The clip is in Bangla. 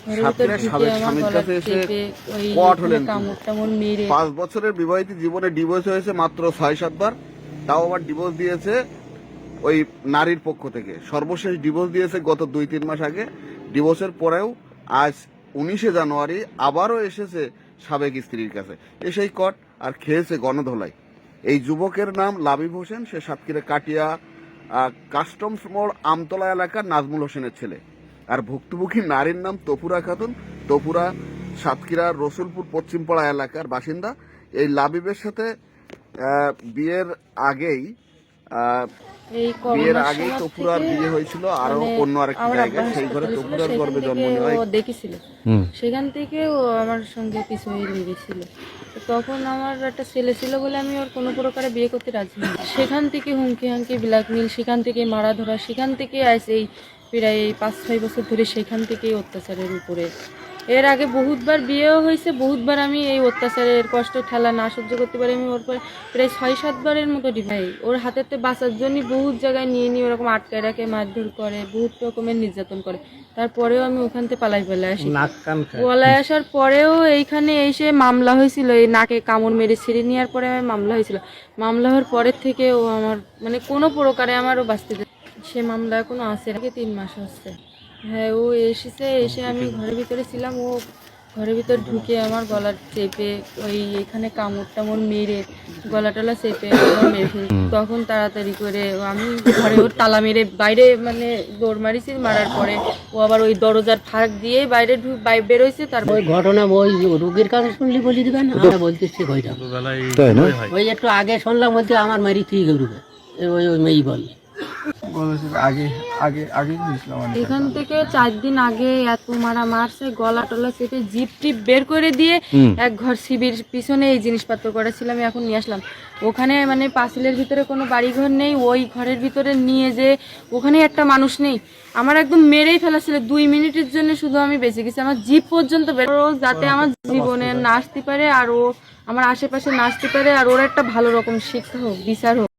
সাতক্ষীরার সাবেক স্বামীর কাছে এসে কট হলেন। 5 বছরের বিবাহিত জীবনে ডিভোর্স হয়েছে মাত্র 6-7 বার, তাও আবার ডিভোর্স দিয়েছে ওই নারীর পক্ষ থেকে। সর্বশেষ ডিভোর্স দিয়েছে গত 2-3 মাস আগে। ডিভোর্সের পরেও আজ 19শে জানুয়ারি আবারও এসেছে সাবেক স্ত্রীর কাছে, এসেই কট আর খেয়েছে গণধোলাই। এই যুবকের নাম লাবিব হোসেন, সে সাতক্ষীরা কাটিয়া কাস্টমস মোড় আমতলা এলাকার নাজমুল হোসেনের ছেলে। আর ভুক্তভোগী নারীর নাম তপুরা খাতুন, তপুরা সাতক্ষীরা রসুলপুর পশ্চিমপাড়া এলাকার বাসিন্দা। এই লাবিবের সাথে বিয়ের আগেই তপুরার বিয়ে হয়েছিল আরো অন্য আরেকটা জায়গায়, সেই ঘরে তপুরার গর্ভে জন্ম নেওয়া দেখেছিল। সেখান থেকে ও আমার সঙ্গে কিছু হয়ে লেগেছিল। তখন আমার একটা ছেলে ছিল বলে আমি ওর কোনো প্রকারে বিয়ে করতে রাজি হই। সেখান থেকে হুমকি হামকি ব্ল্যাকমেল, সেখান থেকে মারা ধরা, সেখান থেকে আসে এই প্রায় 5-6 বছর ধরে সেখান থেকেই অত্যাচারের উপরে। এর আগে বহুতবার বিয়েও হয়েছে, বহুতবার আমি এই অত্যাচারের কষ্ট ঠেলা না সহ্য করতে পারি আমি ওর পরে প্রায় 6-7 বারের মতো ডিভাই। ওর হাতেতে বাঁচার জন্য বহুত জায়গায় নিয়ে নিয়ে ওরকম আটকায় রাখে, মারধর করে, বহুত রকমের নির্যাতন করে। তারপরেও আমি ওখান থেকে পালাই আসি। পালাই আসার পরেও এইখানে এসে মামলা হয়েছিল, এই নাকে কামড় মেরে ছিঁড়ে নেওয়ার পরে আমার মামলা হয়েছিল। মামলা হওয়ার পরের থেকে ও আমার মানে কোনো প্রকারে আমারও বাঁচতে দেয়। সে মামলা এখনো আছে, 3 মাস হচ্ছে। হ্যাঁ, ও এসে আমি ঘরের ভিতরে ছিলাম, ও ঘরের ভিতর ঢুকে আমার গলার চেপে ওই এখানে কামড় টামড় মেরে গলা টলা চেপে মেরে ফেল। তখন তাড়াতাড়ি করে আমি ঘরে ওর তালা মেরে বাইরে মানে দৌড় মারিছি। মারার পরে ও আবার ওই দরজার ফাঁক দিয়ে বাইরে বেরোইছে। তারপর ওই ঘটনা ওই রুগীর কাছে শুনলি বলি দিবেন, আমরা বলতেছি ওই একটু আগে শুনলাম বলতে আমার মারি তুই গরুকে ওই মেয়ে বল এখান থেকে 4 দিন আগে এত মারা মারছে, গলা টলা চেপে জিপ টিপ বের করে দিয়ে এক ঘর শিবির পিছনে এই জিনিসপত্র করেছিলাম, আমি এখন নিয়ে আসলাম। ওখানে মানে পাঁচিলের ভিতরে কোনো বাড়িঘর নেই, ওই ঘরের ভিতরে নিয়ে যে ওখানে একটা মানুষ নেই, আমার একদম মেরেই ফেলাছিল। 2 মিনিটের জন্য শুধু আমি বেঁচে গেছি, আমার জিপ পর্যন্ত যাতে আমার জীবনে না আসতে পারে আর ও আমার আশেপাশে না আসতে পারে, আর ওর একটা ভালো রকম শিক্ষা হোক, বিচার হোক।